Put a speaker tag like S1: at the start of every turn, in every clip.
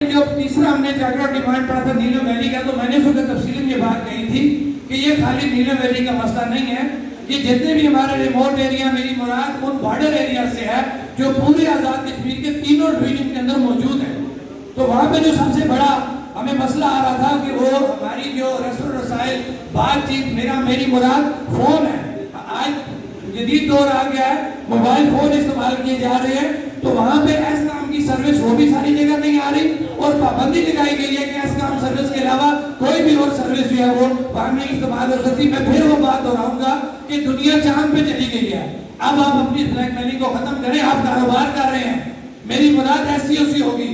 S1: جو تیسرا ہم نے چارٹر آف ڈیمانڈ پڑھا تھا نیلم ویلی کا، تو میں نے اس وقت تفصیل میں یہ بات کہی تھی کہ یہ خالی نیلم ویلی کا مسئلہ نہیں ہے، یہ جتنے بھی ہمارے ریموٹ ایریا، میری مراد ان بارڈر ایریا سے ہے جو پورے آزاد کشمیر کے تینوں ڈویژن کے اندر موجود ہیں۔ تو وہاں پہ جو سب سے بڑا ہمیں مسئلہ آ رہا تھا کہ وہ ہماری جو رسل و رسائل بات چیت، میری مراد فون ہے۔ آج جدید دور آ گیا ہے، موبائل فون استعمال کیے جا رہے ہیں، تو وہاں پہ ایس کام کی سروس وہ بھی ساری جگہ نہیں آ رہی، اور پابندی لگائی گئی ہے کہ ایس کام سروس کے علاوہ کوئی بھی اور سروس جو ہے وہ وہاں نہیں استعمال ہو سکتی۔ میں پھر وہ بات دہراؤں گا کہ دنیا چاند پہ چلی گئی ہے، اب آپ اپنی بلیک میلنگ کو ختم کریں، آپ کاروبار کر رہے ہیں، میری مراد ایسی اوسی ہوگی،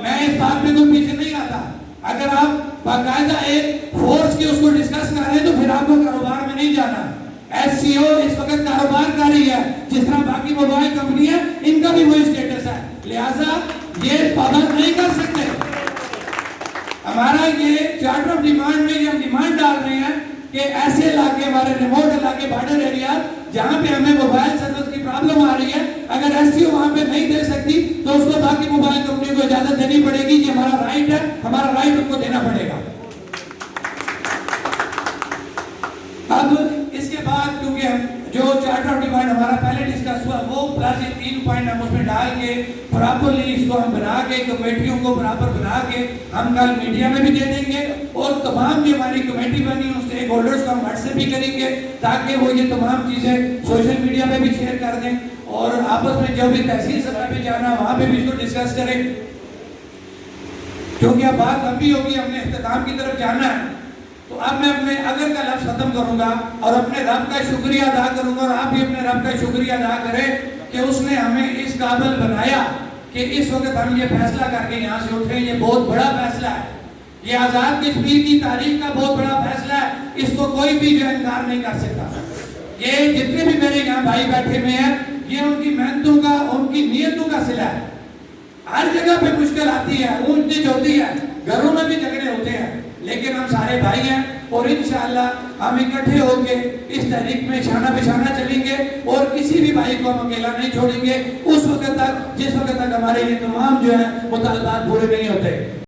S1: میں اس بات میں کوئی پیچھے نہیں آتا۔ اگر آپ باقاعدہ ایک فورس کی اس کو ڈسکس کر رہے ہیں تو پھر آپ کو کاروبار میں نہیں جانا۔ ایس سی او اس وقت کاروبار کر رہی ہے، جس طرح باقی موبائل کمپنی ہے، ان کا بھی وہی سٹیٹس ہے، لہٰذا یہ پابند نہیں کر سکتے۔ ہمارا یہ چارٹر آف ڈیمانڈ میں یہ ہم ڈیمانڈ ڈال رہے ہیں کہ ایسے علاقے، ہمارے ریموٹ علاقے، بارڈر ایریا جہاں پہ ہمیں موبائل سروس کی پرابلم آ رہی ہے، اگر ایس سی او وہاں پہ نہیں دے سکتی تو اس کو باقی موبائل کمپنی کو اجازت دینی پڑے گی، یہ ہمارا رائٹ ہے، ہمارا رائٹ ان کو دینا پڑے گا۔ اب اس کے بعد کیونکہ جو چارٹر آف ڈیمانڈ ہمارا پہلے ڈسکس ہوا وہ پلس یہ 3 پوائنٹ ہم اس میں ڈال کے پراپرلی اس کو ہم بنا کے کمیٹیوں کو برابر بنا کے ہم کل میڈیا میں بھی دے دیں گے، اور تمام جو ہماری کمیٹی بنی ان اسٹیک ہولڈرز کو ہم واٹس ایپ بھی کریں گے تاکہ وہ یہ تمام چیزیں سوشل میڈیا پہ بھی شیئر کر دیں، اور آپس میں جو بھی تحصیل سطح پہ جانا وہاں پہ بھی اس کو ڈسکس کریں، کیونکہ اب بات لمبی ہوگی، ہم نے اختتام کی طرف جانا ہے۔ تو اب میں اپنے اگر کا لفظ ختم کروں گا اور اپنے رب کا شکریہ ادا کروں گا، اور آپ بھی اپنے رب کا شکریہ ادا کریں کہ اس نے ہمیں اس قابل بنایا کہ اس وقت ہم یہ فیصلہ کر کے یہاں سے اٹھیں۔ یہ بہت بڑا فیصلہ ہے، یہ آزاد کشمیر کی تاریخ کا بہت بڑا فیصلہ ہے، اس کو کوئی بھی جو انکار نہیں کر سکتا۔ یہ جتنے بھی میرے یہاں بھائی بیٹھے ہوئے ہیں، یہ ان کی محنتوں کا، ان کی نیتوں کا صلہ ہے۔ ہر جگہ پہ مشکل آتی ہے، اونچ نیچ ہوتی ہے، گھروں میں بھی جھگڑے ہوتے ہیں، لیکن ہم سارے بھائی ہیں، اور انشاءاللہ ہم اکٹھے ہو کے اس تحریک میں شانہ بہ شانہ چلیں گے، اور کسی بھی بھائی کو ہم اکیلا نہیں چھوڑیں گے اس وقت تک جس وقت تک ہمارے یہ تمام جو ہیں مطالبات پورے نہیں ہوتے۔